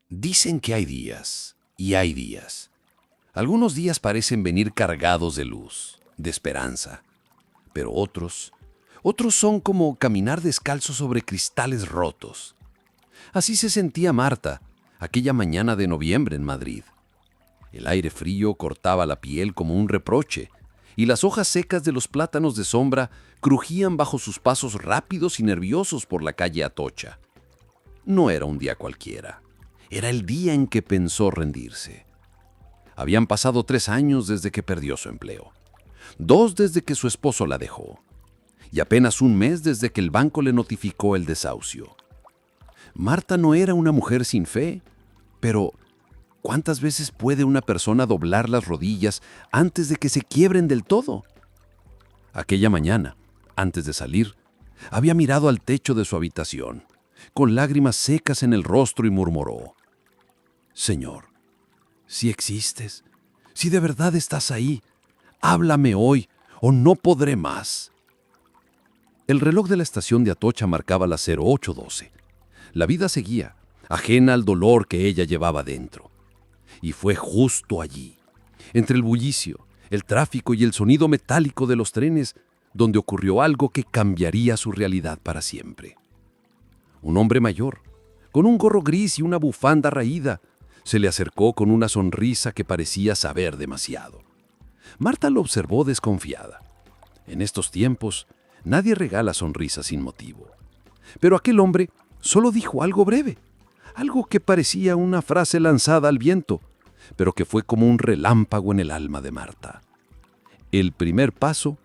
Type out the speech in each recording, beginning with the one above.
Dicen que hay días y hay días. Algunos días parecen venir cargados de luz, de esperanza, pero otros son como caminar descalzo sobre cristales rotos. Así se sentía Marta aquella mañana de noviembre en Madrid. El aire frío cortaba la piel como un reproche, y las hojas secas de los plátanos de sombra crujían bajo sus pasos rápidos y nerviosos por la calle Atocha. No era un día cualquiera. Era el día en que pensó rendirse. Habían pasado 3 años desde que perdió su empleo, 2 desde que su esposo la dejó, y apenas 1 mes desde que el banco le notificó el desahucio. Marta no era una mujer sin fe, pero ¿cuántas veces puede una persona doblar las rodillas antes de que se quiebren del todo? Aquella mañana, antes de salir, había mirado al techo de su habitación, con lágrimas secas en el rostro, y murmuró: Señor, si existes, si de verdad estás ahí, háblame hoy o no podré más. El reloj de la estación de Atocha marcaba las 08:12. La vida seguía, ajena al dolor que ella llevaba dentro. Y fue justo allí, entre el bullicio, el tráfico y el sonido metálico de los trenes, donde ocurrió algo que cambiaría su realidad para siempre. Un hombre mayor, con un gorro gris y una bufanda raída, se le acercó con una sonrisa que parecía saber demasiado. Marta lo observó desconfiada. En estos tiempos, nadie regala sonrisas sin motivo. Pero aquel hombre solo dijo algo breve, algo que parecía una frase lanzada al viento, pero que fue como un relámpago en el alma de Marta. El primer paso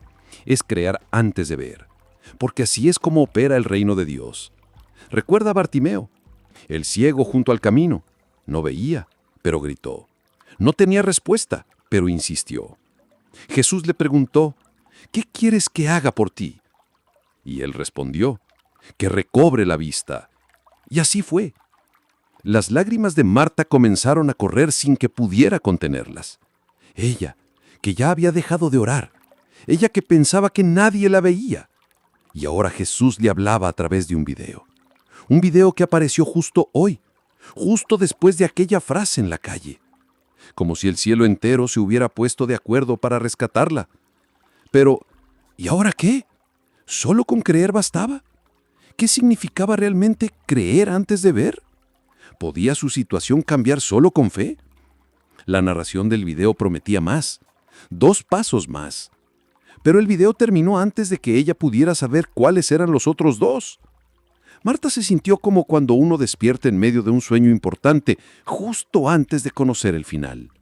es creer antes de ver, porque así es como opera el reino de Dios. Recuerda a Bartimeo, el ciego junto al camino. No veía, pero gritó. No tenía respuesta, pero insistió. Jesús le preguntó: ¿qué quieres que haga por ti? Y él respondió: que recobre la vista. Y así fue. Las lágrimas de Marta comenzaron a correr sin que pudiera contenerlas. Ella, que ya había dejado de orar. Ella que pensaba que nadie la veía. Y ahora Jesús le hablaba a través de un video. Un video que apareció justo hoy, justo después de aquella frase en la calle. Como si el cielo entero se hubiera puesto de acuerdo para rescatarla. Pero, ¿y ahora qué? ¿Solo con creer bastaba? ¿Qué significaba realmente creer antes de ver? ¿Podía su situación cambiar solo con fe? La narración del video prometía más, 2 pasos más. Pero el video terminó antes de que ella pudiera saber cuáles eran los otros 2. Marta se sintió como cuando uno despierta en medio de un sueño importante, justo antes de conocer el final.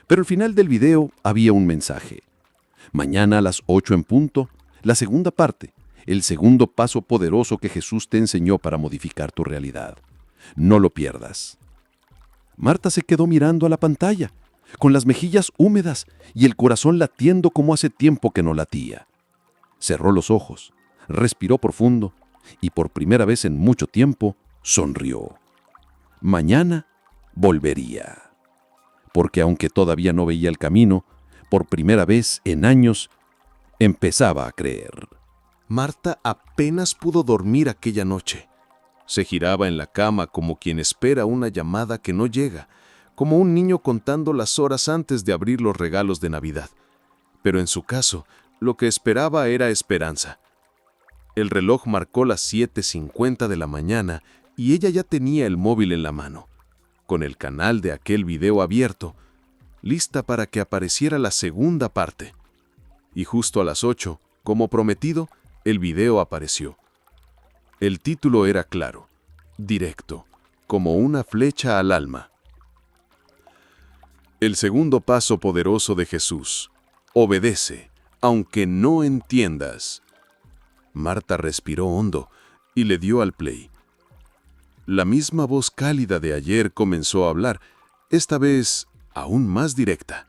Pero al final del video había un mensaje. Mañana a las 8 en punto, la segunda parte, el segundo paso poderoso que Jesús te enseñó para modificar tu realidad. No lo pierdas. Marta se quedó mirando a la pantalla, con las mejillas húmedas y el corazón latiendo como hace tiempo que no latía. Cerró los ojos, respiró profundo y por primera vez en mucho tiempo sonrió. Mañana volvería. Porque aunque todavía no veía el camino, por primera vez en años empezaba a creer. Marta apenas pudo dormir aquella noche. Se giraba en la cama como quien espera una llamada que no llega, como un niño contando las horas antes de abrir los regalos de Navidad. Pero en su caso, lo que esperaba era esperanza. El reloj marcó las 7:50 de la mañana y ella ya tenía el móvil en la mano, con el canal de aquel video abierto, lista para que apareciera la segunda parte. Y justo a las 8, como prometido, el video apareció. El título era claro, directo, como una flecha al alma. El segundo paso poderoso de Jesús. Obedece, aunque no entiendas. Marta respiró hondo y le dio al play. La misma voz cálida de ayer comenzó a hablar, esta vez aún más directa.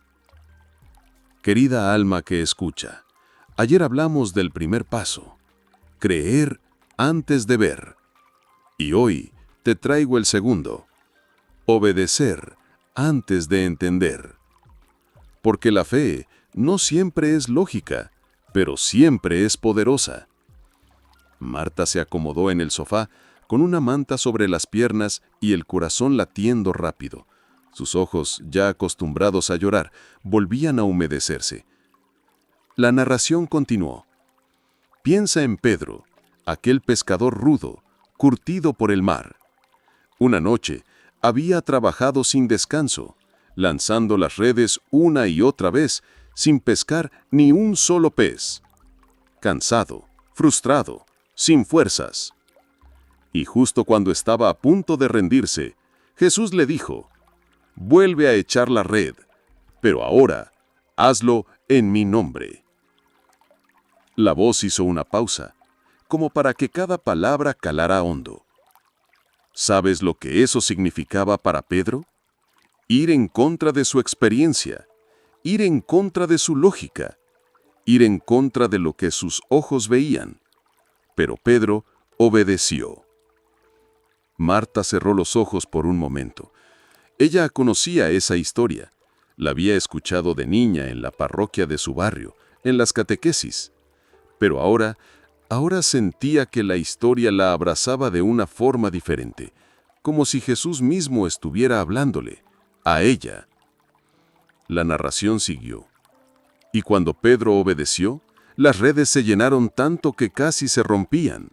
Querida alma que escucha, ayer hablamos del primer paso, creer antes de ver. Y hoy te traigo el segundo, obedecer antes de entender. Porque la fe no siempre es lógica, pero siempre es poderosa. Marta se acomodó en el sofá, con una manta sobre las piernas y el corazón latiendo rápido. Sus ojos, ya acostumbrados a llorar, volvían a humedecerse. La narración continuó. Piensa en Pedro, aquel pescador rudo, curtido por el mar. Una noche, había trabajado sin descanso, lanzando las redes una y otra vez, sin pescar ni un solo pez. Cansado, frustrado, sin fuerzas. Y justo cuando estaba a punto de rendirse, Jesús le dijo: «Vuelve a echar la red, pero ahora hazlo en mi nombre». La voz hizo una pausa, como para que cada palabra calara hondo. ¿Sabes lo que eso significaba para Pedro? Ir en contra de su experiencia, ir en contra de su lógica, ir en contra de lo que sus ojos veían. Pero Pedro obedeció. Marta cerró los ojos por un momento. Ella conocía esa historia. La había escuchado de niña en la parroquia de su barrio, en las catequesis. Pero ahora sentía que la historia la abrazaba de una forma diferente, como si Jesús mismo estuviera hablándole, a ella. La narración siguió. Y cuando Pedro obedeció, las redes se llenaron tanto que casi se rompían,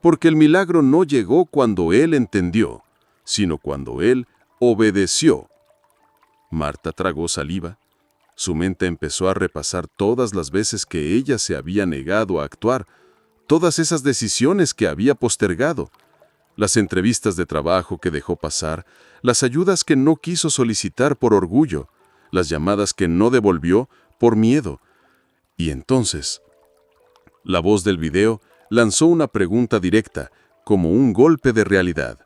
porque el milagro no llegó cuando él entendió, sino cuando él obedeció. Marta tragó saliva. Su mente empezó a repasar todas las veces que ella se había negado a actuar, todas esas decisiones que había postergado, las entrevistas de trabajo que dejó pasar, las ayudas que no quiso solicitar por orgullo, las llamadas que no devolvió por miedo. Y entonces, la voz del video lanzó una pregunta directa, como un golpe de realidad.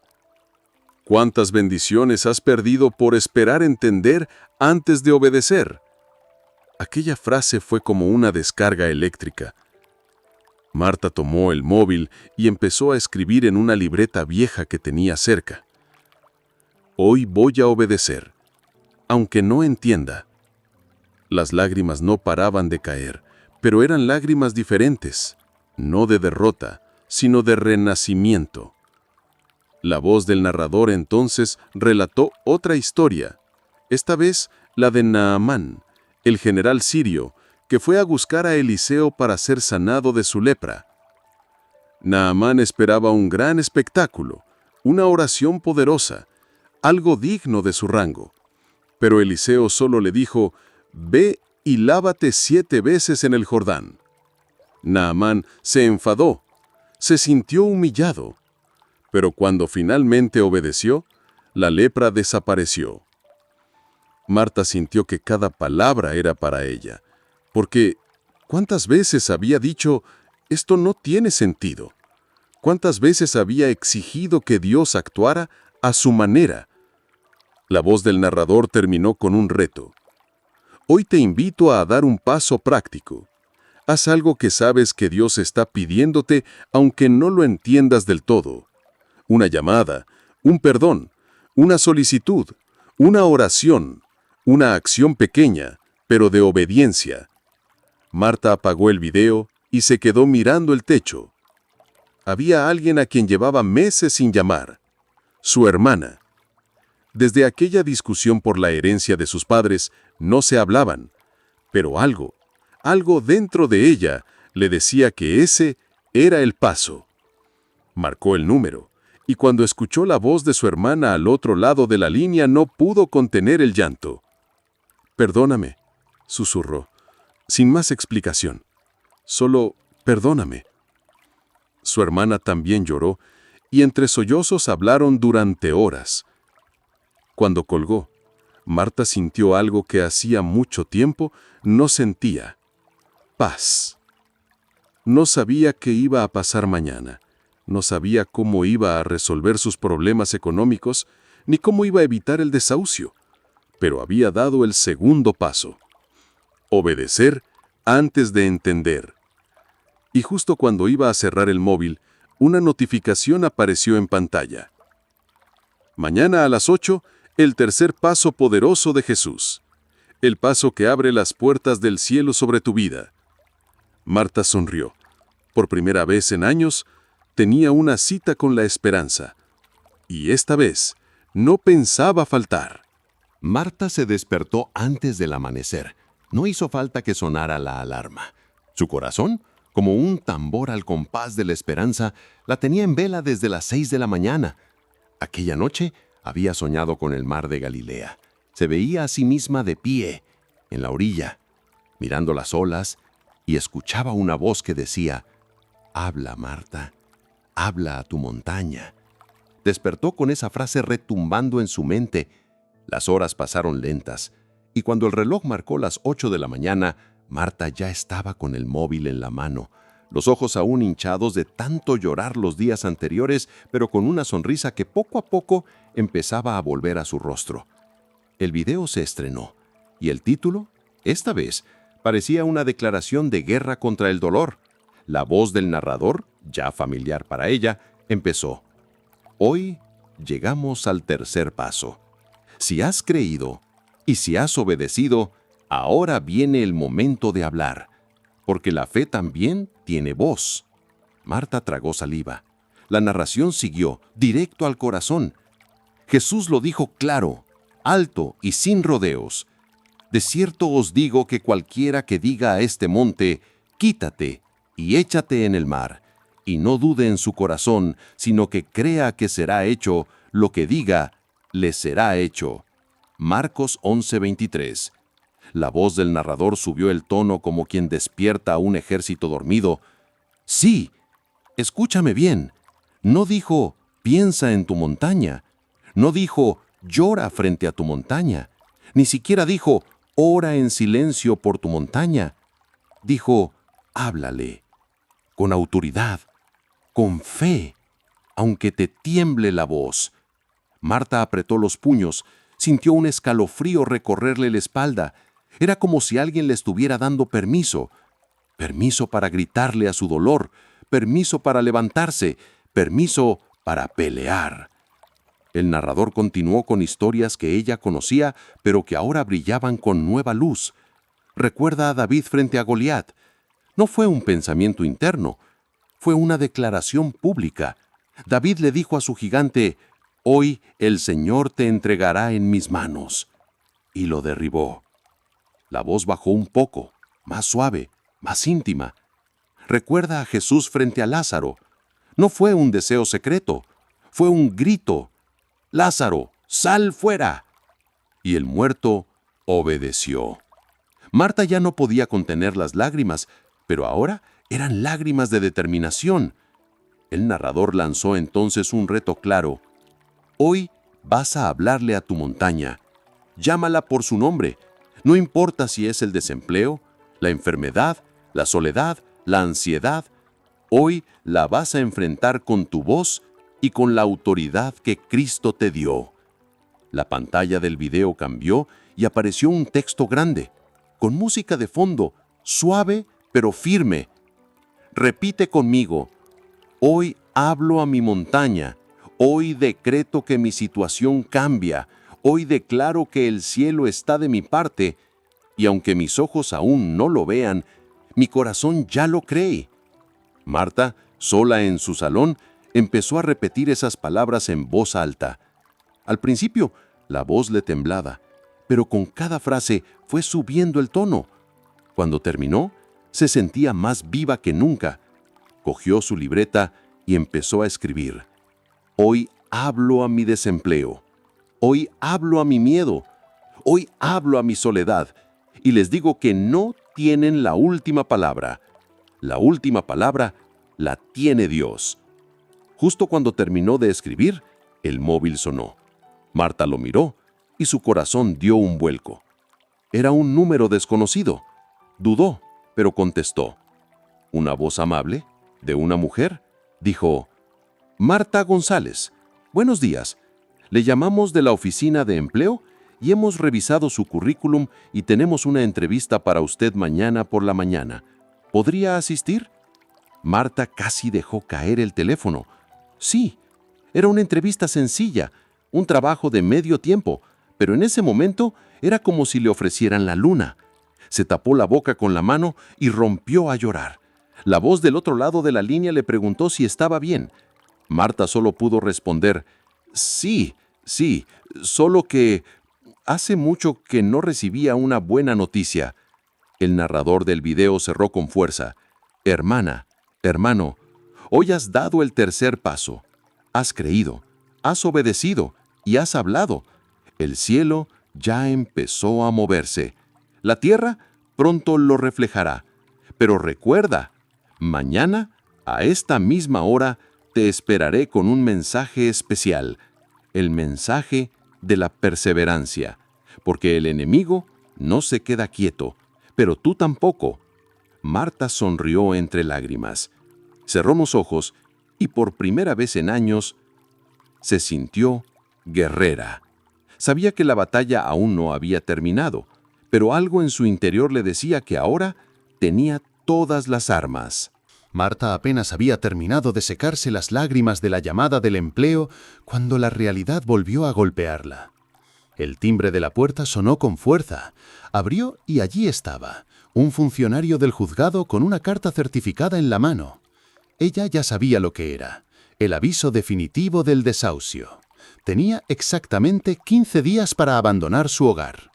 ¿Cuántas bendiciones has perdido por esperar entender antes de obedecer? Aquella frase fue como una descarga eléctrica. Marta tomó el móvil y empezó a escribir en una libreta vieja que tenía cerca. Hoy voy a obedecer, aunque no entienda. Las lágrimas no paraban de caer, pero eran lágrimas diferentes, no de derrota, sino de renacimiento. La voz del narrador entonces relató otra historia, esta vez la de Naamán, el general sirio, que fue a buscar a Eliseo para ser sanado de su lepra. Naamán esperaba un gran espectáculo, una oración poderosa, algo digno de su rango. Pero Eliseo solo le dijo: «Ve y lávate 7 veces en el Jordán». Naamán se enfadó, se sintió humillado. Pero cuando finalmente obedeció, la lepra desapareció. Marta sintió que cada palabra era para ella, porque ¿cuántas veces había dicho: «Esto no tiene sentido»? ¿Cuántas veces había exigido que Dios actuara a su manera? La voz del narrador terminó con un reto. Hoy te invito a dar un paso práctico. Haz algo que sabes que Dios está pidiéndote, aunque no lo entiendas del todo. Una llamada, un perdón, una solicitud, una oración, una acción pequeña, pero de obediencia. Marta apagó el video y se quedó mirando el techo. Había alguien a quien llevaba meses sin llamar, su hermana. Desde aquella discusión por la herencia de sus padres, no se hablaban, pero algo dentro de ella le decía que ese era el paso. Marcó el número, y cuando escuchó la voz de su hermana al otro lado de la línea no pudo contener el llanto. «Perdóname», susurró, sin más explicación. «Solo perdóname». Su hermana también lloró, y entre sollozos hablaron durante horas. Cuando colgó, Marta sintió algo que hacía mucho tiempo no sentía: paz. No sabía qué iba a pasar mañana, no sabía cómo iba a resolver sus problemas económicos, ni cómo iba a evitar el desahucio, pero había dado el segundo paso: obedecer antes de entender. Y justo cuando iba a cerrar el móvil, una notificación apareció en pantalla. Mañana a las 8, el tercer paso poderoso de Jesús. El paso que abre las puertas del cielo sobre tu vida. Marta sonrió. Por primera vez en años, tenía una cita con la esperanza. Y esta vez no pensaba faltar. Marta se despertó antes del amanecer. No hizo falta que sonara la alarma. Su corazón, como un tambor al compás de la esperanza, la tenía en vela desde las 6 de la mañana. Aquella noche había soñado con el mar de Galilea. Se veía a sí misma de pie, en la orilla, mirando las olas, y escuchaba una voz que decía: «Habla, Marta, habla a tu montaña». Despertó con esa frase retumbando en su mente. Las horas pasaron lentas, y cuando el reloj marcó las 8 de la mañana, Marta ya estaba con el móvil en la mano, los ojos aún hinchados de tanto llorar los días anteriores, pero con una sonrisa que poco a poco empezaba a volver a su rostro. El video se estrenó, y el título, esta vez, parecía una declaración de guerra contra el dolor. La voz del narrador, ya familiar para ella, empezó: «Hoy llegamos al tercer paso. Si has creído y si has obedecido, ahora viene el momento de hablar, porque la fe también tiene voz». Marta tragó saliva. La narración siguió, directo al corazón. Jesús lo dijo claro, alto y sin rodeos: «De cierto os digo que cualquiera que diga a este monte, quítate y échate en el mar, y no dude en su corazón, sino que crea que será hecho lo que diga, le será hecho». Marcos 11:23. La voz del narrador subió el tono como quien despierta a un ejército dormido. «Sí, escúchame bien. No dijo, piensa en tu montaña. No dijo, llora frente a tu montaña. Ni siquiera dijo, ora en silencio por tu montaña. Dijo, háblale, con autoridad, con fe, aunque te tiemble la voz». Marta apretó los puños, sintió un escalofrío recorrerle la espalda. Era como si alguien le estuviera dando permiso. Permiso para gritarle a su dolor, permiso para levantarse, permiso para pelear. El narrador continuó con historias que ella conocía, pero que ahora brillaban con nueva luz. Recuerda a David frente a Goliat. No fue un pensamiento interno, fue una declaración pública. David le dijo a su gigante: «Hoy el Señor te entregará en mis manos». Y lo derribó. La voz bajó un poco, más suave, más íntima. Recuerda a Jesús frente a Lázaro. No fue un deseo secreto, fue un grito: «Lázaro, sal fuera». Y el muerto obedeció. Marta ya no podía contener las lágrimas, pero ahora eran lágrimas de determinación. El narrador lanzó entonces un reto claro: «Hoy vas a hablarle a tu montaña. Llámala por su nombre. No importa si es el desempleo, la enfermedad, la soledad, la ansiedad. Hoy la vas a enfrentar con tu voz y con la autoridad que Cristo te dio». La pantalla del video cambió y apareció un texto grande, con música de fondo, suave pero firme. Repite conmigo: «Hoy hablo a mi montaña. Hoy decreto que mi situación cambia. Hoy declaro que el cielo está de mi parte, y aunque mis ojos aún no lo vean, mi corazón ya lo cree». Marta, sola en su salón, empezó a repetir esas palabras en voz alta. Al principio, la voz le temblaba, pero con cada frase fue subiendo el tono. Cuando terminó, se sentía más viva que nunca. Cogió su libreta y empezó a escribir: «Hoy hablo a mi desempleo. Hoy hablo a mi miedo. Hoy hablo a mi soledad. Y les digo que no tienen la última palabra. La última palabra la tiene Dios». Justo cuando terminó de escribir, el móvil sonó. Marta lo miró y su corazón dio un vuelco. Era un número desconocido. Dudó, pero contestó. Una voz amable, de una mujer, dijo: «Marta González, buenos días. Le llamamos de la oficina de empleo y hemos revisado su currículum y tenemos una entrevista para usted mañana por la mañana. ¿Podría asistir?». Marta casi dejó caer el teléfono. Sí, era una entrevista sencilla, un trabajo de medio tiempo, pero en ese momento era como si le ofrecieran la luna. Se tapó la boca con la mano y rompió a llorar. La voz del otro lado de la línea le preguntó si estaba bien. Marta solo pudo responder, sí, solo que hace mucho que no recibía una buena noticia. El narrador del video cerró con fuerza. Hermana, hermano, hoy has dado el tercer paso. Has creído, has obedecido y has hablado. El cielo ya empezó a moverse. La tierra pronto lo reflejará. Pero recuerda, mañana, a esta misma hora, te esperaré con un mensaje especial, el mensaje de la perseverancia, porque el enemigo no se queda quieto, pero tú tampoco. Marta sonrió entre lágrimas, cerró los ojos y por primera vez en años se sintió guerrera. Sabía que la batalla aún no había terminado, pero algo en su interior le decía que ahora tenía todas las armas. Marta apenas había terminado de secarse las lágrimas de la llamada del empleo cuando la realidad volvió a golpearla. El timbre de la puerta sonó con fuerza. Abrió y allí estaba, un funcionario del juzgado con una carta certificada en la mano. Ella ya sabía lo que era, el aviso definitivo del desahucio. Tenía exactamente 15 días para abandonar su hogar.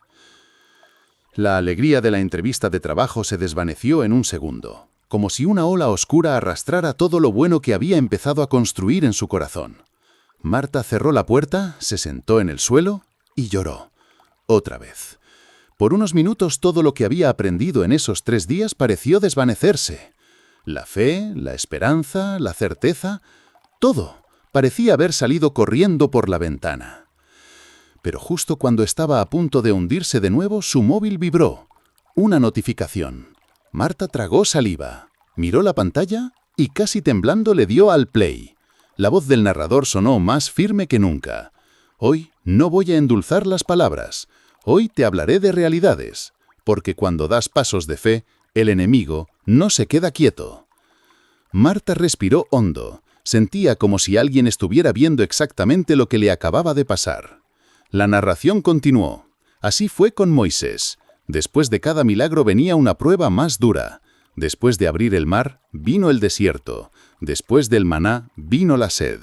La alegría de la entrevista de trabajo se desvaneció en un segundo, como si una ola oscura arrastrara todo lo bueno que había empezado a construir en su corazón. Marta cerró la puerta, se sentó en el suelo y lloró. Otra vez. Por unos minutos todo lo que había aprendido en esos 3 días pareció desvanecerse. La fe, la esperanza, la certeza, todo parecía haber salido corriendo por la ventana. Pero justo cuando estaba a punto de hundirse de nuevo, su móvil vibró. Una notificación. Marta tragó saliva, miró la pantalla y casi temblando le dio al play. La voz del narrador sonó más firme que nunca. Hoy no voy a endulzar las palabras. Hoy te hablaré de realidades, porque cuando das pasos de fe, el enemigo no se queda quieto. Marta respiró hondo. Sentía como si alguien estuviera viendo exactamente lo que le acababa de pasar. La narración continuó. Así fue con Moisés. Después de cada milagro venía una prueba más dura. Después de abrir el mar, vino el desierto. Después del maná, vino la sed.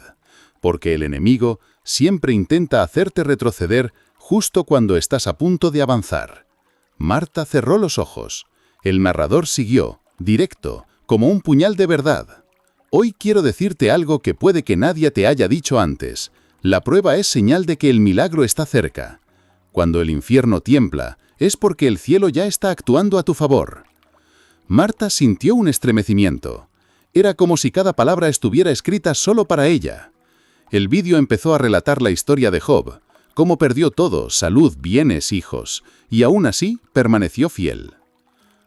Porque el enemigo siempre intenta hacerte retroceder justo cuando estás a punto de avanzar. Marta cerró los ojos. El narrador siguió, directo, como un puñal de verdad. Hoy quiero decirte algo que puede que nadie te haya dicho antes. La prueba es señal de que el milagro está cerca. Cuando el infierno tiembla, es porque el cielo ya está actuando a tu favor. Marta sintió un estremecimiento. Era como si cada palabra estuviera escrita solo para ella. El vídeo empezó a relatar la historia de Job, cómo perdió todo, salud, bienes, hijos, y aún así permaneció fiel.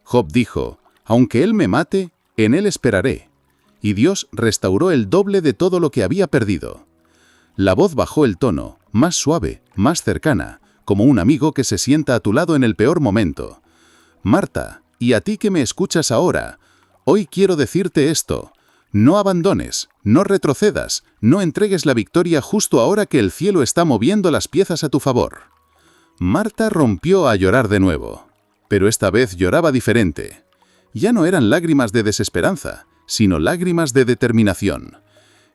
Job dijo, aunque él me mate, en él esperaré. Y Dios restauró el doble de todo lo que había perdido. La voz bajó el tono, más suave, más cercana, como un amigo que se sienta a tu lado en el peor momento. Marta, y a ti que me escuchas ahora, hoy quiero decirte esto. No abandones, no retrocedas, no entregues la victoria justo ahora que el cielo está moviendo las piezas a tu favor. Marta rompió a llorar de nuevo, pero esta vez lloraba diferente. Ya no eran lágrimas de desesperanza, sino lágrimas de determinación.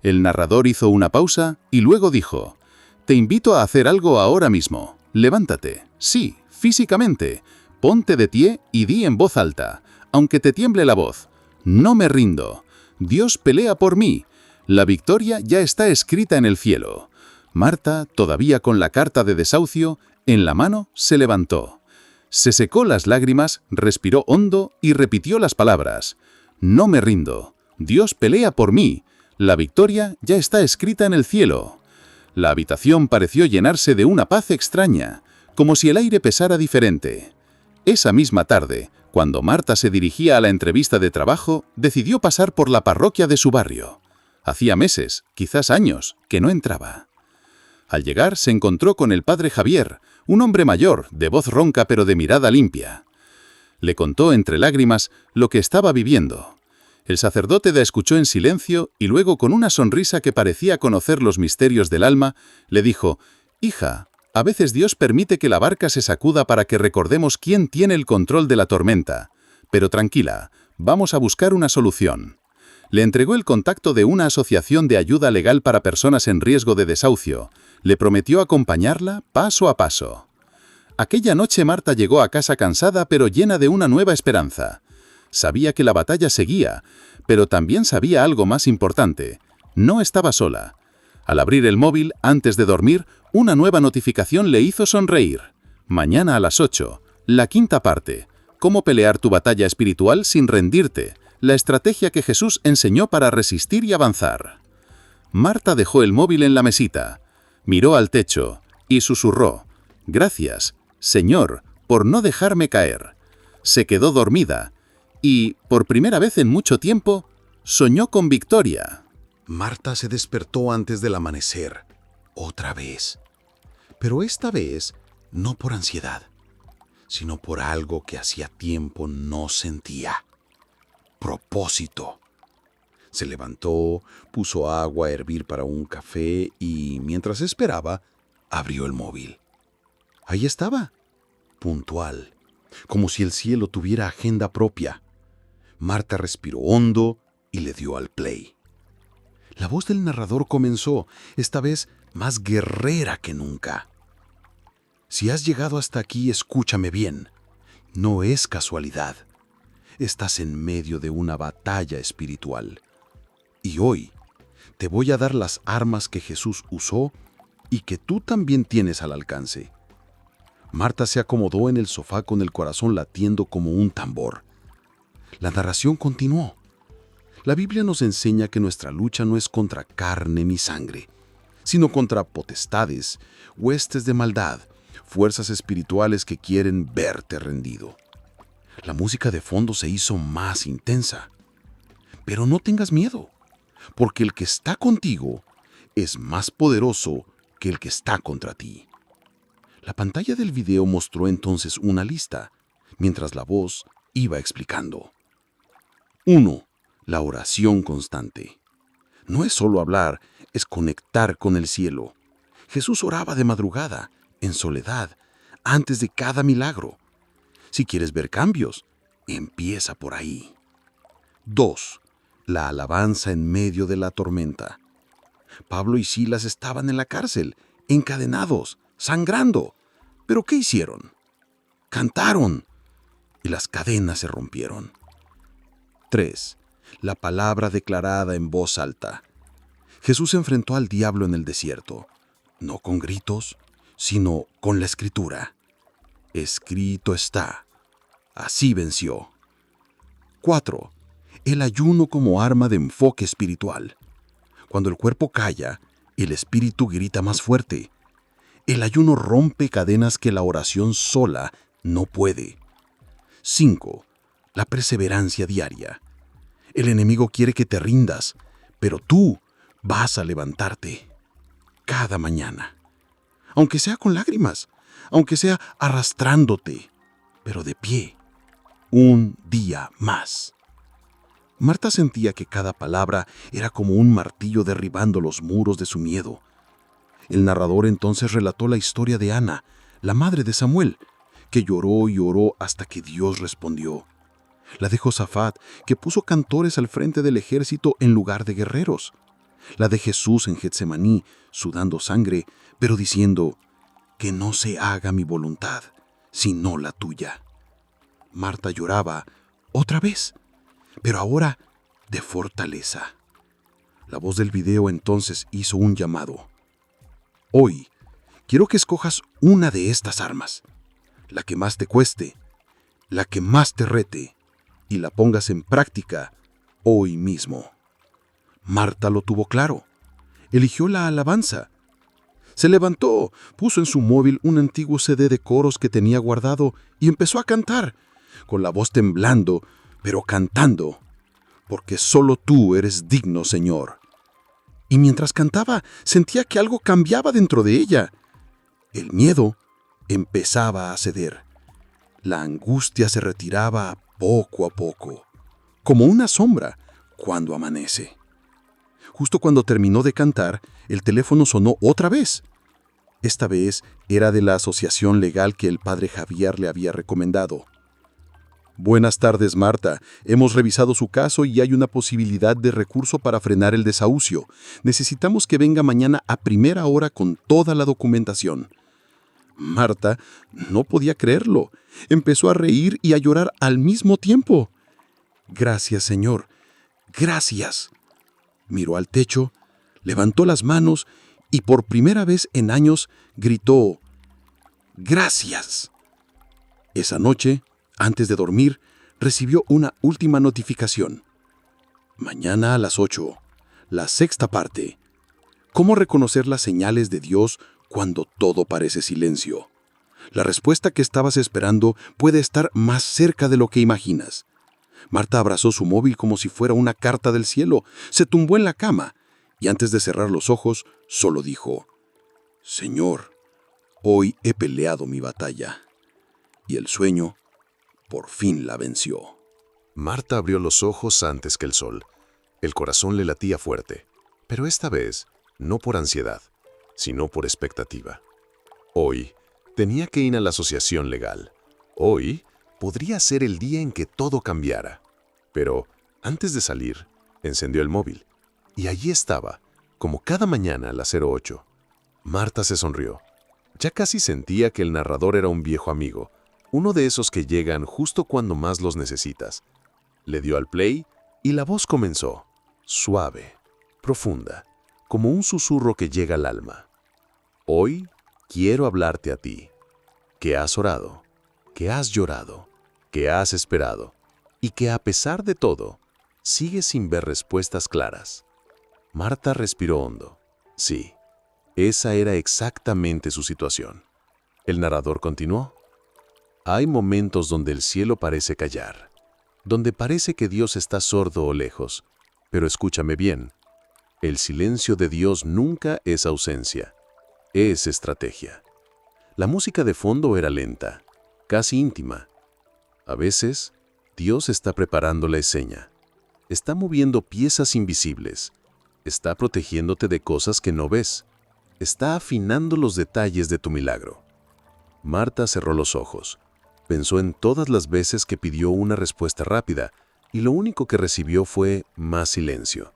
El narrador hizo una pausa y luego dijo, te invito a hacer algo ahora mismo. Levántate, sí, físicamente. Ponte de pie y di en voz alta, aunque te tiemble la voz. No me rindo. Dios pelea por mí. La victoria ya está escrita en el cielo. Marta, todavía con la carta de desahucio en la mano, se levantó. Se secó las lágrimas, respiró hondo y repitió las palabras. No me rindo. Dios pelea por mí. La victoria ya está escrita en el cielo. La habitación pareció llenarse de una paz extraña, como si el aire pesara diferente. Esa misma tarde, cuando Marta se dirigía a la entrevista de trabajo, decidió pasar por la parroquia de su barrio. Hacía meses, quizás años, que no entraba. Al llegar se encontró con el padre Javier, un hombre mayor, de voz ronca pero de mirada limpia. Le contó entre lágrimas lo que estaba viviendo. El sacerdote la escuchó en silencio y luego con una sonrisa que parecía conocer los misterios del alma, le dijo, «Hija, a veces Dios permite que la barca se sacuda para que recordemos quién tiene el control de la tormenta. Pero tranquila, Vamos a buscar una solución. Le entregó el contacto de una asociación de ayuda legal para personas en riesgo de desahucio. Le prometió acompañarla paso a paso. Aquella noche Marta llegó a casa cansada pero llena de una nueva esperanza. Sabía que la batalla seguía, pero también sabía algo más importante. No estaba sola. Al abrir el móvil, antes de dormir, una nueva notificación le hizo sonreír. Mañana a las 8, la quinta parte. Cómo pelear tu batalla espiritual sin rendirte. La estrategia que Jesús enseñó para resistir y avanzar. Marta dejó el móvil en la mesita, miró al techo y susurró: «Gracias, Señor, por no dejarme caer». Se quedó dormida y, por primera vez en mucho tiempo, soñó con victoria. Marta se despertó antes del amanecer, otra vez. Pero esta vez no por ansiedad, sino por algo que hacía tiempo no sentía. Propósito. Se levantó, puso agua a hervir para un café y, mientras esperaba, abrió el móvil. Ahí estaba, puntual, como si el cielo tuviera agenda propia. Marta respiró hondo y le dio al play. La voz del narrador comenzó, esta vez más guerrera que nunca. Si has llegado hasta aquí, escúchame bien. No es casualidad. Estás en medio de una batalla espiritual. Y hoy te voy a dar las armas que Jesús usó y que tú también tienes al alcance. Marta se acomodó en el sofá con el corazón latiendo como un tambor. La narración continuó. La Biblia nos enseña que nuestra lucha no es contra carne ni sangre, sino contra potestades, huestes de maldad, fuerzas espirituales que quieren verte rendido. La música de fondo se hizo más intensa. Pero no tengas miedo, porque el que está contigo es más poderoso que el que está contra ti. La pantalla del video mostró entonces una lista, mientras la voz iba explicando. 1. La oración constante. No es solo hablar, es conectar con el cielo. Jesús oraba de madrugada, en soledad, antes de cada milagro. Si quieres ver cambios, empieza por ahí. 2. La alabanza en medio de la tormenta. Pablo y Silas estaban en la cárcel, encadenados, sangrando. ¿Pero qué hicieron? Cantaron, y las cadenas se rompieron. 3. La palabra declarada en voz alta. Jesús enfrentó al diablo en el desierto, no con gritos, sino con la escritura. Escrito está. Así venció. 4. El ayuno como arma de enfoque espiritual. Cuando el cuerpo calla, el espíritu grita más fuerte. El ayuno rompe cadenas que la oración sola no puede. 5. La perseverancia diaria. El enemigo quiere que te rindas, pero tú vas a levantarte cada mañana. Aunque sea con lágrimas, aunque sea arrastrándote, pero de pie. Un día más. Marta sentía que cada palabra era como un martillo derribando los muros de su miedo. El narrador entonces relató la historia de Ana, la madre de Samuel, que lloró y oró hasta que Dios respondió. La de Josafat, que puso cantores al frente del ejército en lugar de guerreros. La de Jesús en Getsemaní, sudando sangre, pero diciendo: «Que no se haga mi voluntad, sino la tuya». Marta lloraba otra vez, pero ahora de fortaleza. La voz del video entonces hizo un llamado. Hoy, quiero que escojas una de estas armas, la que más te cueste, la que más te rete, y la pongas en práctica hoy mismo. Marta lo tuvo claro. Eligió la alabanza. Se levantó, puso en su móvil un antiguo CD de coros que tenía guardado y empezó a cantar, con la voz temblando, pero cantando, porque solo tú eres digno, Señor. Y mientras cantaba, sentía que algo cambiaba dentro de ella. El miedo empezaba a ceder. La angustia se retiraba poco a poco, como una sombra cuando amanece. Justo cuando terminó de cantar, el teléfono sonó otra vez. Esta vez era de la asociación legal que el padre Javier le había recomendado. Buenas tardes, Marta. Hemos revisado su caso y hay una posibilidad de recurso para frenar el desahucio. Necesitamos que venga mañana a primera hora con toda la documentación. Marta no podía creerlo. Empezó a reír y a llorar al mismo tiempo. Gracias, señor. Gracias. Miró al techo, levantó las manos y por primera vez en años gritó: ¡Gracias! Esa noche, antes de dormir, recibió una última notificación. Mañana a las 8, la sexta parte. ¿Cómo reconocer las señales de Dios cuando todo parece silencio? La respuesta que estabas esperando puede estar más cerca de lo que imaginas. Marta abrazó su móvil como si fuera una carta del cielo, se tumbó en la cama y antes de cerrar los ojos, solo dijo: Señor, hoy he peleado mi batalla. Y el sueño por fin la venció. Marta abrió los ojos antes que el sol. El corazón le latía fuerte, pero esta vez no por ansiedad, sino por expectativa. Hoy tenía que ir a la asociación legal. Hoy podría ser el día en que todo cambiara. Pero antes de salir, encendió el móvil. Y allí estaba, como cada mañana a las 08. Marta se sonrió. Ya casi sentía que el narrador era un viejo amigo, uno de esos que llegan justo cuando más los necesitas. Le dio al play y la voz comenzó, suave, profunda, como un susurro que llega al alma. Hoy quiero hablarte a ti, que has orado, que has llorado, que has esperado y que a pesar de todo, sigues sin ver respuestas claras. Marta respiró hondo. Sí, esa era exactamente su situación. El narrador continuó. Hay momentos donde el cielo parece callar, donde parece que Dios está sordo o lejos, pero escúchame bien, el silencio de Dios nunca es ausencia, es estrategia. La música de fondo era lenta, casi íntima. A veces, Dios está preparando la escena, está moviendo piezas invisibles, está protegiéndote de cosas que no ves, está afinando los detalles de tu milagro. Marta cerró los ojos. Pensó en todas las veces que pidió una respuesta rápida y lo único que recibió fue más silencio.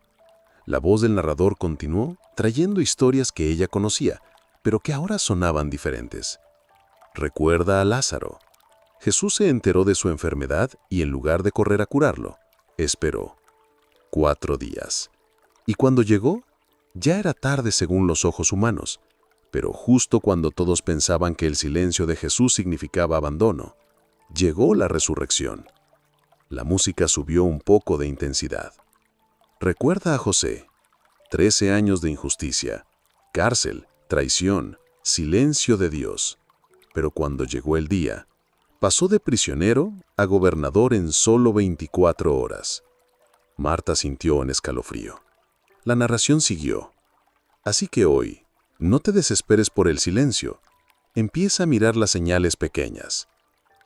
La voz del narrador continuó trayendo historias que ella conocía, pero que ahora sonaban diferentes. Recuerda a Lázaro. Jesús se enteró de su enfermedad y en lugar de correr a curarlo, esperó 4 días. Y cuando llegó, ya era tarde según los ojos humanos, pero justo cuando todos pensaban que el silencio de Jesús significaba abandono, llegó la resurrección. La música subió un poco de intensidad. Recuerda a José. 13 años de injusticia, cárcel, traición, silencio de Dios. Pero cuando llegó el día, pasó de prisionero a gobernador en solo 24 horas. Marta sintió un escalofrío. La narración siguió. Así que hoy, no te desesperes por el silencio. Empieza a mirar las señales pequeñas.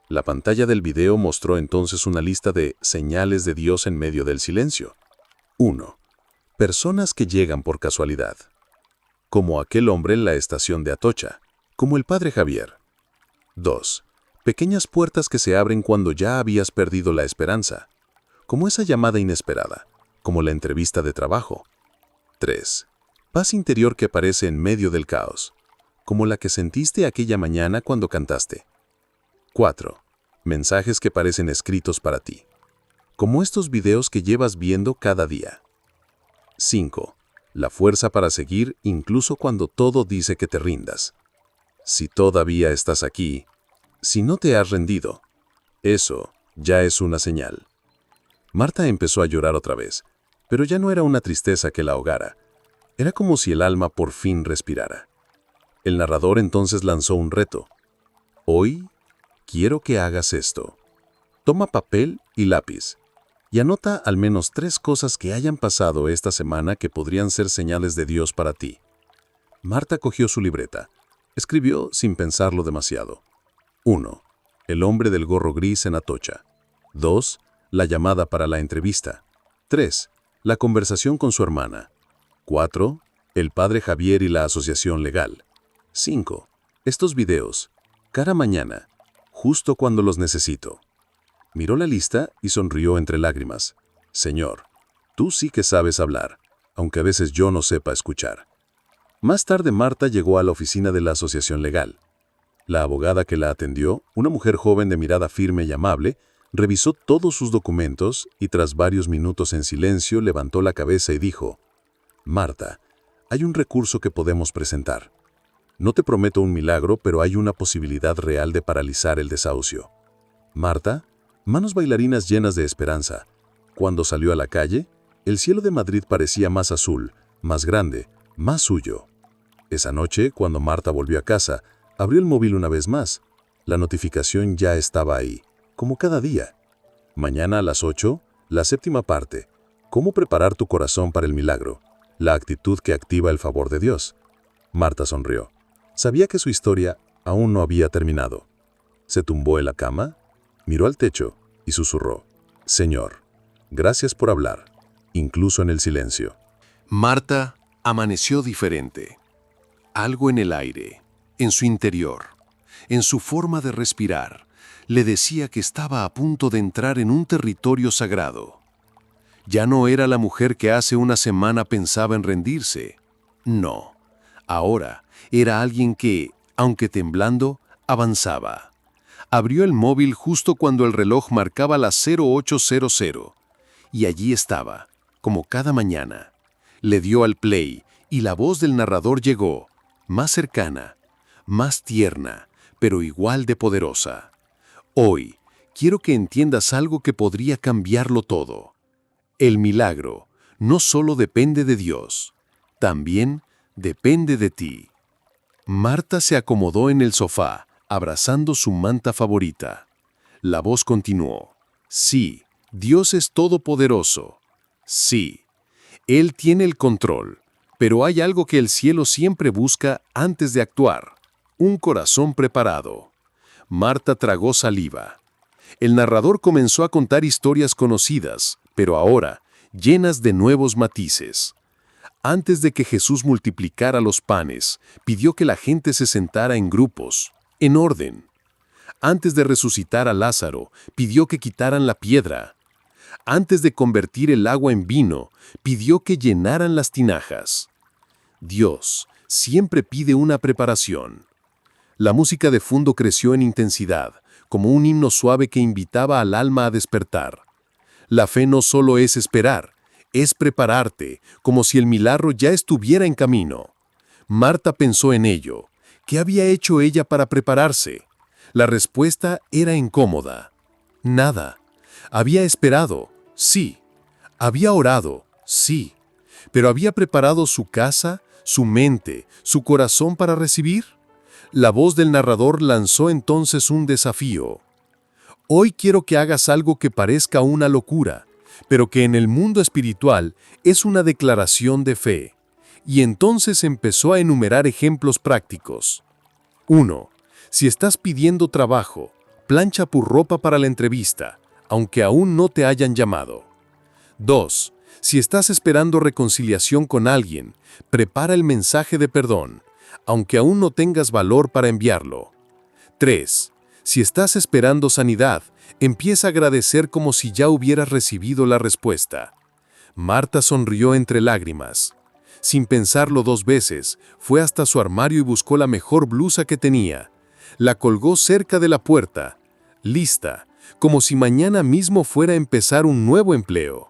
La pantalla del video mostró entonces una lista de señales de Dios en medio del silencio. 1. Personas que llegan por casualidad. Como aquel hombre en la estación de Atocha, como el padre Javier. 2. Pequeñas puertas que se abren cuando ya habías perdido la esperanza, como esa llamada inesperada, como la entrevista de trabajo. 3. Paz interior que aparece en medio del caos, como la que sentiste aquella mañana cuando cantaste. 4. Mensajes que parecen escritos para ti, como estos videos que llevas viendo cada día. 5. La fuerza para seguir incluso cuando todo dice que te rindas. Si todavía estás aquí, si no te has rendido, eso ya es una señal. Marta empezó a llorar otra vez, pero ya no era una tristeza que la ahogara. Era como si el alma por fin respirara. El narrador entonces lanzó un reto. Hoy quiero que hagas esto. Toma papel y lápiz y anota al menos 3 cosas que hayan pasado esta semana que podrían ser señales de Dios para ti. Marta cogió su libreta. Escribió sin pensarlo demasiado. 1. El hombre del gorro gris en Atocha. 2. La llamada para la entrevista. 3. La conversación con su hermana. 4. El padre Javier y la asociación legal. 5. Estos videos. Cada mañana. Justo cuando los necesito. Miró la lista y sonrió entre lágrimas. Señor, tú sí que sabes hablar, aunque a veces yo no sepa escuchar. Más tarde Marta llegó a la oficina de la asociación legal. La abogada que la atendió, una mujer joven de mirada firme y amable, revisó todos sus documentos y tras varios minutos en silencio levantó la cabeza y dijo: Marta, hay un recurso que podemos presentar. No te prometo un milagro, pero hay una posibilidad real de paralizar el desahucio. Marta, manos bailarinas llenas de esperanza. Cuando salió a la calle, el cielo de Madrid parecía más azul, más grande, más suyo. Esa noche, cuando Marta volvió a casa, abrió el móvil una vez más. La notificación ya estaba ahí, como cada día. Mañana a las 8, la 7ª parte. ¿Cómo preparar tu corazón para el milagro? La actitud que activa el favor de Dios. Marta sonrió. Sabía que su historia aún no había terminado. Se tumbó en la cama, miró al techo y susurró: Señor, gracias por hablar, incluso en el silencio. Marta amaneció diferente. Algo en el aire, en su interior, en su forma de respirar, le decía que estaba a punto de entrar en un territorio sagrado. Ya no era la mujer que hace una semana pensaba en rendirse. No, ahora era alguien que, aunque temblando, avanzaba. Abrió el móvil justo cuando el reloj marcaba las 0800 y allí estaba, como cada mañana. Le dio al play y la voz del narrador llegó, más cercana, más tierna, pero igual de poderosa. Hoy, quiero que entiendas algo que podría cambiarlo todo. El milagro no solo depende de Dios, también depende de ti. Marta se acomodó en el sofá, abrazando su manta favorita. La voz continuó: sí, Dios es todopoderoso. Sí, Él tiene el control, pero hay algo que el cielo siempre busca antes de actuar: un corazón preparado. Marta tragó saliva. El narrador comenzó a contar historias conocidas, pero ahora llenas de nuevos matices. Antes de que Jesús multiplicara los panes, pidió que la gente se sentara en grupos, en orden. Antes de resucitar a Lázaro, pidió que quitaran la piedra. Antes de convertir el agua en vino, pidió que llenaran las tinajas. Dios siempre pide una preparación. La música de fondo creció en intensidad, como un himno suave que invitaba al alma a despertar. La fe no solo es esperar, es prepararte, como si el milagro ya estuviera en camino. Marta pensó en ello. ¿Qué había hecho ella para prepararse? La respuesta era incómoda. Nada. Había esperado, sí. Había orado, sí. ¿Pero había preparado su casa, su mente, su corazón para recibir? La voz del narrador lanzó entonces un desafío. Hoy quiero que hagas algo que parezca una locura, pero que en el mundo espiritual es una declaración de fe. Y entonces empezó a enumerar ejemplos prácticos. 1. Si estás pidiendo trabajo, plancha tu ropa para la entrevista, aunque aún no te hayan llamado. 2. Si estás esperando reconciliación con alguien, prepara el mensaje de perdón, aunque aún no tengas valor para enviarlo. 3. Si estás esperando sanidad, empieza a agradecer como si ya hubieras recibido la respuesta. Marta sonrió entre lágrimas. Sin pensarlo 2 veces, fue hasta su armario y buscó la mejor blusa que tenía. La colgó cerca de la puerta, lista, como si mañana mismo fuera a empezar un nuevo empleo.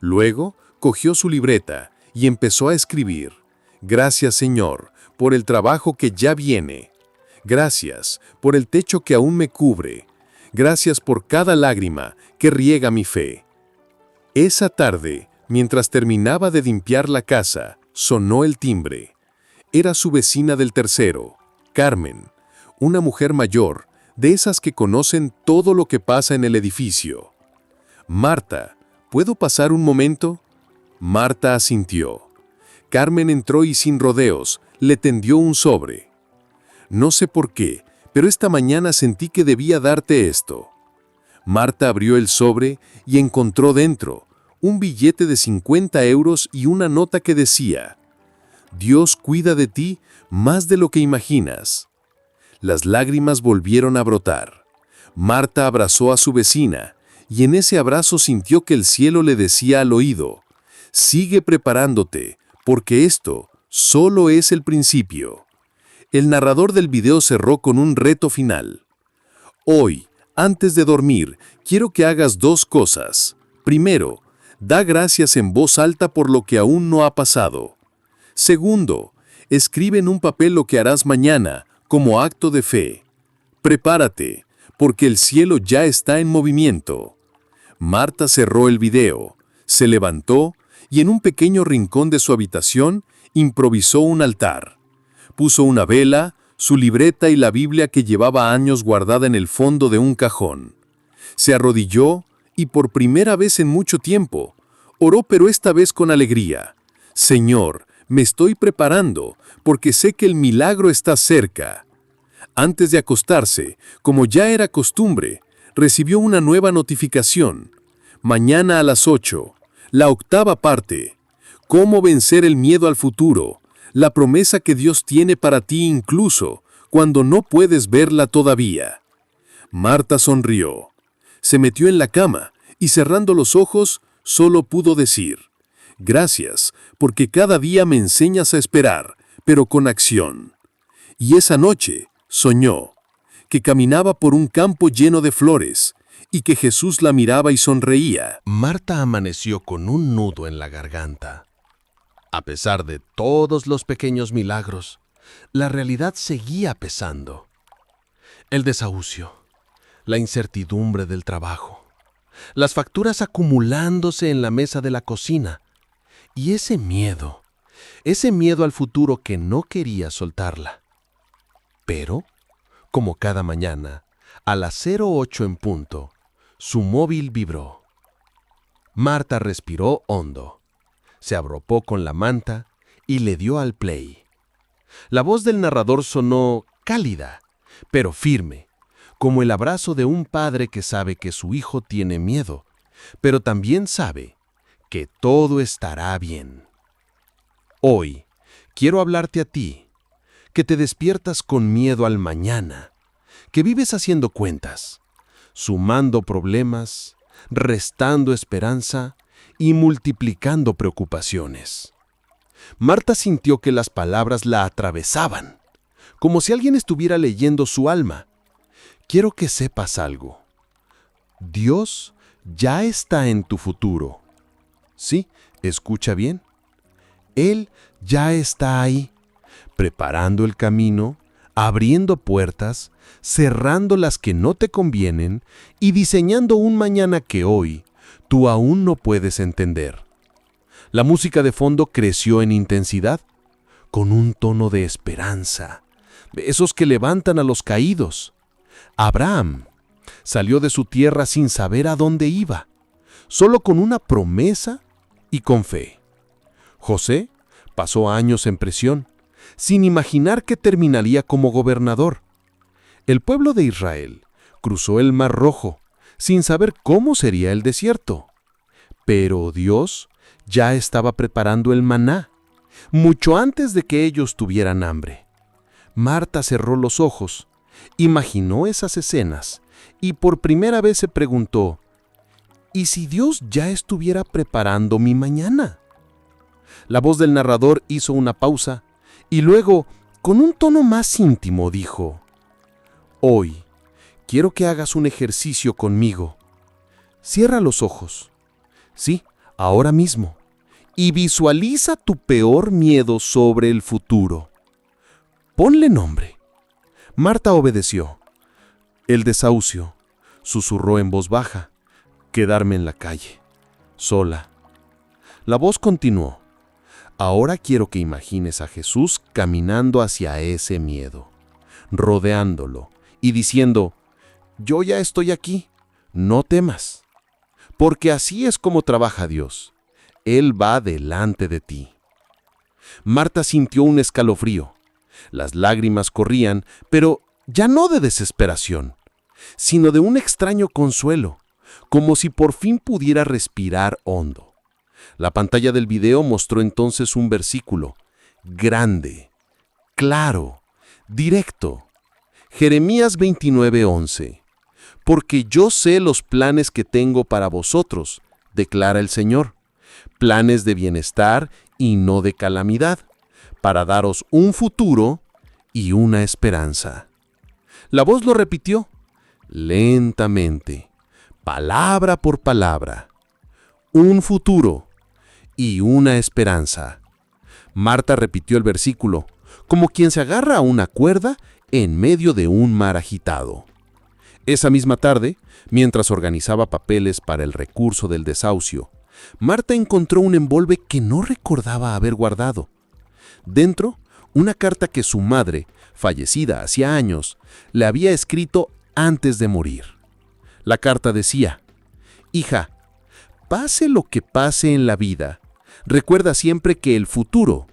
Luego, cogió su libreta y empezó a escribir: Gracias, Señor, por el trabajo que ya viene. Gracias por el techo que aún me cubre. Gracias por cada lágrima que riega mi fe. Esa tarde, mientras terminaba de limpiar la casa, sonó el timbre. Era su vecina del tercero, Carmen, una mujer mayor, de esas que conocen todo lo que pasa en el edificio. Marta, ¿puedo pasar un momento? Marta asintió. Carmen entró y sin rodeos, le tendió un sobre. No sé por qué, pero esta mañana sentí que debía darte esto. Marta abrió el sobre y encontró dentro un billete de 50 euros y una nota que decía: Dios cuida de ti más de lo que imaginas. Las lágrimas volvieron a brotar. Marta abrazó a su vecina, y en ese abrazo sintió que el cielo le decía al oído: sigue preparándote, porque esto solo es el principio. El narrador del video cerró con un reto final. Hoy, antes de dormir, quiero que hagas 2 cosas. Primero, da gracias en voz alta por lo que aún no ha pasado. Segundo, escribe en un papel lo que harás mañana, como acto de fe. Prepárate, porque el cielo ya está en movimiento. Marta cerró el video, se levantó y en un pequeño rincón de su habitación improvisó un altar. Puso una vela, su libreta y la Biblia que llevaba años guardada en el fondo de un cajón. Se arrodilló y por primera vez en mucho tiempo, oró, pero esta vez con alegría. Señor, me estoy preparando porque sé que el milagro está cerca. Antes de acostarse, como ya era costumbre, recibió una nueva notificación. Mañana a las 8, la 8ª parte. Cómo vencer el miedo al futuro. La promesa que Dios tiene para ti incluso cuando no puedes verla todavía. Marta sonrió. Se metió en la cama y cerrando los ojos, solo pudo decir: gracias, porque cada día me enseñas a esperar, pero con acción. Y esa noche soñó que caminaba por un campo lleno de flores y que Jesús la miraba y sonreía. Marta amaneció con un nudo en la garganta. A pesar de todos los pequeños milagros, la realidad seguía pesando. El desahucio, la incertidumbre del trabajo, las facturas acumulándose en la mesa de la cocina y ese miedo al futuro que no quería soltarla. Pero, como cada mañana, a las 08 en punto, su móvil vibró. Marta respiró hondo, se arropó con la manta y le dio al play. La voz del narrador sonó cálida, pero firme, como el abrazo de un padre que sabe que su hijo tiene miedo, pero también sabe que todo estará bien. Hoy, quiero hablarte a ti, que te despiertas con miedo al mañana, que vives haciendo cuentas, sumando problemas, restando esperanza y multiplicando preocupaciones. Marta sintió que las palabras la atravesaban, como si alguien estuviera leyendo su alma. Quiero que sepas algo. Dios ya está en tu futuro. Sí, escucha bien. Él ya está ahí, preparando el camino, abriendo puertas, cerrando las que no te convienen y diseñando un mañana que hoy tú aún no puedes entender. La música de fondo creció en intensidad, con un tono de esperanza, de esos que levantan a los caídos. Abraham salió de su tierra sin saber a dónde iba, solo con una promesa y con fe. José pasó años en prisión, sin imaginar que terminaría como gobernador. El pueblo de Israel cruzó el Mar Rojo, sin saber cómo sería el desierto. Pero Dios ya estaba preparando el maná, mucho antes de que ellos tuvieran hambre. Marta cerró los ojos, imaginó esas escenas y por primera vez se preguntó: ¿y si Dios ya estuviera preparando mi mañana? La voz del narrador hizo una pausa y luego, con un tono más íntimo, dijo: hoy quiero que hagas un ejercicio conmigo. Cierra los ojos. Sí, ahora mismo. Y visualiza tu peor miedo sobre el futuro. Ponle nombre. Marta obedeció. El desahucio, susurró en voz baja. Quedarme en la calle, sola. La voz continuó. Ahora quiero que imagines a Jesús caminando hacia ese miedo, rodeándolo y diciendo: yo ya estoy aquí, no temas. Porque así es como trabaja Dios. Él va delante de ti. Marta sintió un escalofrío. Las lágrimas corrían, pero ya no de desesperación, sino de un extraño consuelo, como si por fin pudiera respirar hondo. La pantalla del video mostró entonces un versículo, grande, claro, directo. Jeremías 29:11. Porque yo sé los planes que tengo para vosotros, declara el Señor, planes de bienestar y no de calamidad, para daros un futuro y una esperanza. La voz lo repitió, lentamente, palabra por palabra. Un futuro y una esperanza. Marta repitió el versículo, como quien se agarra a una cuerda en medio de un mar agitado. Esa misma tarde, mientras organizaba papeles para el recurso del desahucio, Marta encontró un envolve que no recordaba haber guardado. Dentro, una carta que su madre, fallecida hacía años, le había escrito antes de morir. La carta decía: «Hija, pase lo que pase en la vida, recuerda siempre que el futuro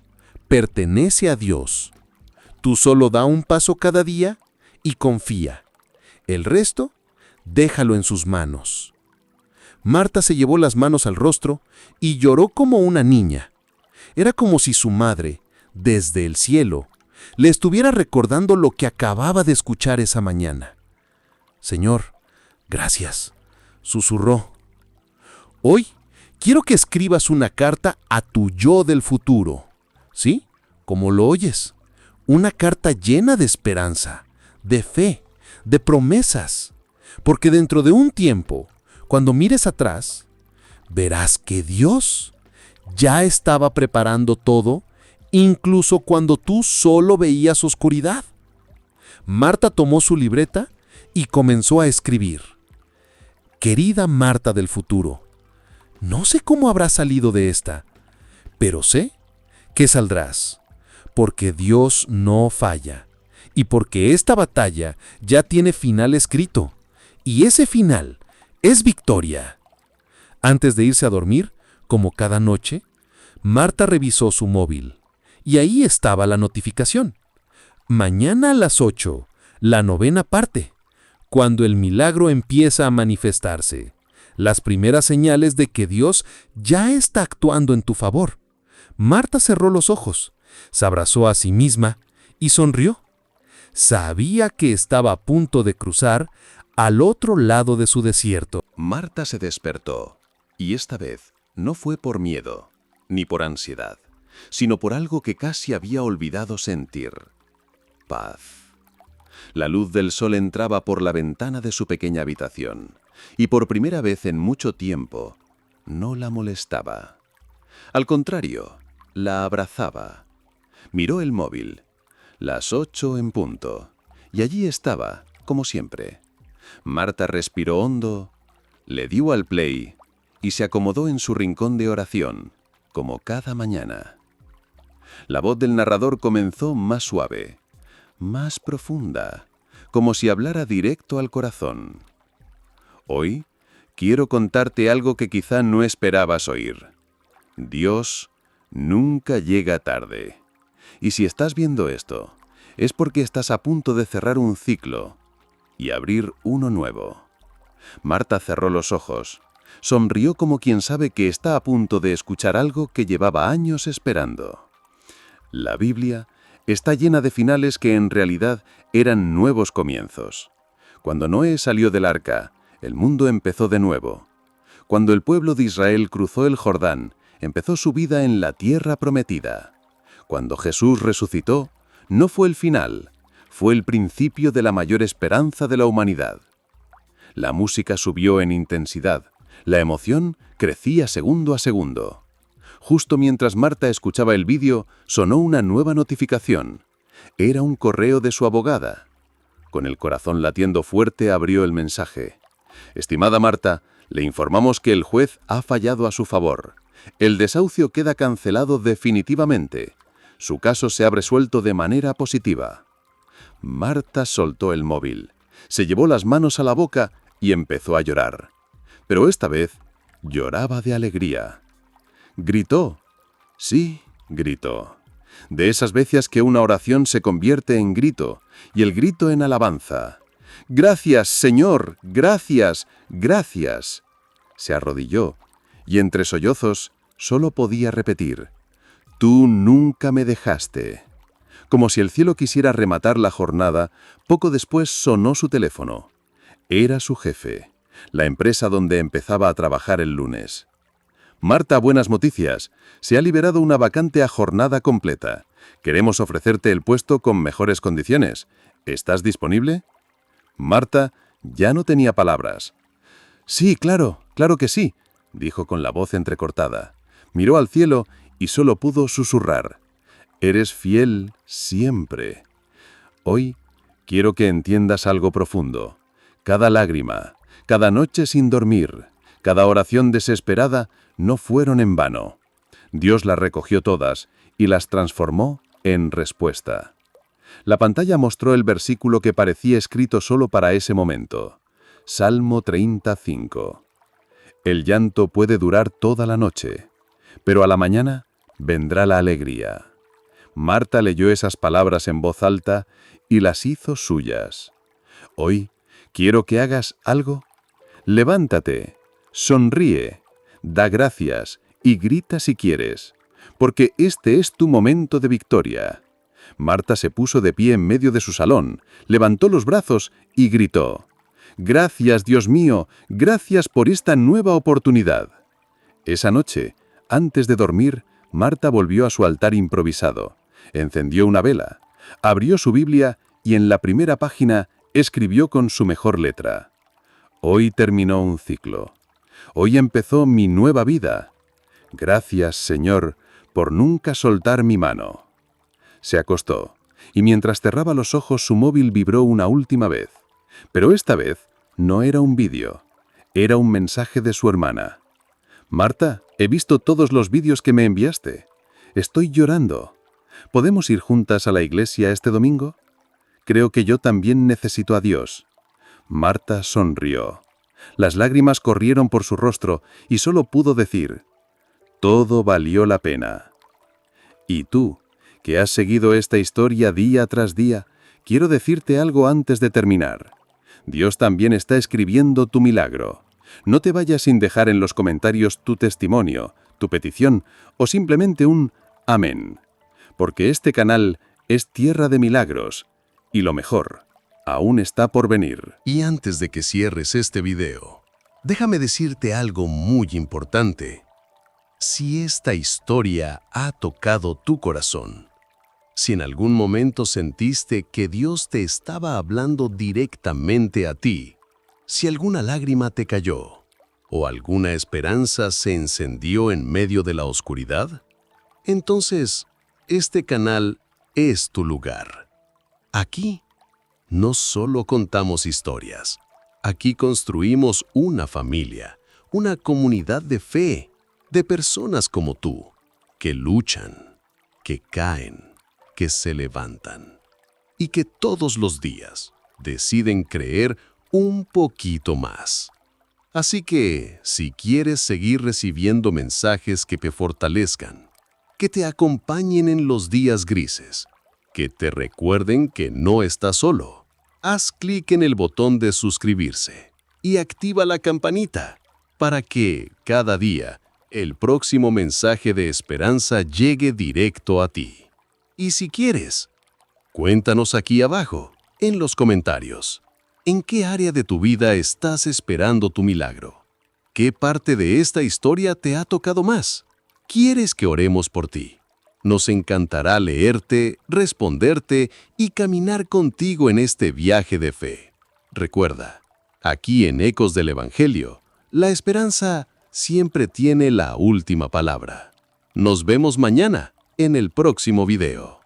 pertenece a Dios. Tú solo da un paso cada día y confía. El resto, déjalo en sus manos». Marta se llevó las manos al rostro y lloró como una niña. Era como si su madre, desde el cielo, le estuviera recordando lo que acababa de escuchar esa mañana. «Señor, gracias», susurró. «Hoy quiero que escribas una carta a tu yo del futuro». ¿Sí? Como lo oyes. Una carta llena de esperanza, de fe, de promesas. Porque dentro de un tiempo, cuando mires atrás, verás que Dios ya estaba preparando todo, incluso cuando tú solo veías oscuridad. Marta tomó su libreta y comenzó a escribir. «Querida Marta del futuro, no sé cómo habrás salido de esta, pero sé que saldrás, porque Dios no falla, y porque esta batalla ya tiene final escrito, y ese final es victoria». Antes de irse a dormir, como cada noche, Marta revisó su móvil, y ahí estaba la notificación. Mañana a las 8, la 9ª parte, cuando el milagro empieza a manifestarse, las primeras señales de que Dios ya está actuando en tu favor. Marta cerró los ojos, se abrazó a sí misma y sonrió. Sabía que estaba a punto de cruzar al otro lado de su desierto. Marta se despertó, y esta vez no fue por miedo, ni por ansiedad, sino por algo que casi había olvidado sentir: paz. La luz del sol entraba por la ventana de su pequeña habitación, y por primera vez en mucho tiempo no la molestaba. Al contrario, la abrazaba. Miró el móvil, las 8 en punto, y allí estaba, como siempre. Marta respiró hondo, le dio al play y se acomodó en su rincón de oración, como cada mañana. La voz del narrador comenzó más suave, más profunda, como si hablara directo al corazón. Hoy quiero contarte algo que quizá no esperabas oír. Dios nunca llega tarde. Y si estás viendo esto, es porque estás a punto de cerrar un ciclo y abrir uno nuevo. Marta cerró los ojos, sonrió como quien sabe que está a punto de escuchar algo que llevaba años esperando. La Biblia está llena de finales que en realidad eran nuevos comienzos. Cuando Noé salió del arca, el mundo empezó de nuevo. Cuando el pueblo de Israel cruzó el Jordán, empezó su vida en la tierra prometida. Cuando Jesús resucitó, no fue el final, fue el principio de la mayor esperanza de la humanidad. La música subió en intensidad, la emoción crecía segundo a segundo. Justo mientras Marta escuchaba el vídeo, sonó una nueva notificación. Era un correo de su abogada. Con el corazón latiendo fuerte abrió el mensaje. «Estimada Marta, le informamos que el juez ha fallado a su favor. El desahucio queda cancelado definitivamente. Su caso se ha resuelto de manera positiva». Marta soltó el móvil, se llevó las manos a la boca y empezó a llorar. Pero esta vez lloraba de alegría. Gritó. Sí, gritó. De esas veces que una oración se convierte en grito, y el grito en alabanza. «Gracias, Señor, gracias, gracias». Se arrodilló, y entre sollozos solo podía repetir: «Tú nunca me dejaste». Como si el cielo quisiera rematar la jornada, poco después sonó su teléfono. Era su jefe, la empresa donde empezaba a trabajar el lunes. Marta, buenas noticias. Se ha liberado una vacante a jornada completa. Queremos ofrecerte el puesto con mejores condiciones. ¿Estás disponible? Marta ya no tenía palabras. Sí, claro que sí, dijo con la voz entrecortada. Miró al cielo y solo pudo susurrar. Eres fiel siempre. Hoy quiero que entiendas algo profundo. Cada lágrima, cada noche sin dormir, cada oración desesperada no fueron en vano. Dios las recogió todas y las transformó en respuesta. La pantalla mostró el versículo que parecía escrito solo para ese momento. Salmo 35. El llanto puede durar toda la noche, pero a la mañana vendrá la alegría. Marta leyó esas palabras en voz alta y las hizo suyas. Hoy quiero que hagas algo. Levántate, sonríe, da gracias y grita si quieres, porque este es tu momento de victoria. Marta se puso de pie en medio de su salón, levantó los brazos y gritó: «Gracias, Dios mío, gracias por esta nueva oportunidad». Esa noche, antes de dormir, Marta volvió a su altar improvisado, encendió una vela, abrió su Biblia y en la primera página escribió con su mejor letra: «Hoy terminó un ciclo. Hoy empezó mi nueva vida. Gracias, Señor, por nunca soltar mi mano». Se acostó, y mientras cerraba los ojos su móvil vibró una última vez. Pero esta vez no era un vídeo, era un mensaje de su hermana. «Marta, he visto todos los vídeos que me enviaste. Estoy llorando. ¿Podemos ir juntas a la iglesia este domingo? Creo que yo también necesito a Dios». Marta sonrió. Las lágrimas corrieron por su rostro y solo pudo decir: «Todo valió la pena». Y tú, que has seguido esta historia día tras día, quiero decirte algo antes de terminar. Dios también está escribiendo tu milagro. No te vayas sin dejar en los comentarios tu testimonio, tu petición o simplemente un amén. Porque este canal es tierra de milagros y lo mejor aún está por venir. Y antes de que cierres este video, déjame decirte algo muy importante. Si esta historia ha tocado tu corazón, si en algún momento sentiste que Dios te estaba hablando directamente a ti, si alguna lágrima te cayó o alguna esperanza se encendió en medio de la oscuridad, entonces este canal es tu lugar. Aquí no solo contamos historias, aquí construimos una familia, una comunidad de fe, de personas como tú, que luchan, que caen, que se levantan y que todos los días deciden creer un poquito más. Así que, si quieres seguir recibiendo mensajes que te fortalezcan, que te acompañen en los días grises, que te recuerden que no estás solo, haz clic en el botón de suscribirse y activa la campanita para que, cada día, el próximo mensaje de esperanza llegue directo a ti. Y si quieres, cuéntanos aquí abajo, en los comentarios, ¿en qué área de tu vida estás esperando tu milagro? ¿Qué parte de esta historia te ha tocado más? ¿Quieres que oremos por ti? Nos encantará leerte, responderte y caminar contigo en este viaje de fe. Recuerda, aquí en Ecos del Evangelio, la esperanza siempre tiene la última palabra. Nos vemos mañana en el próximo video.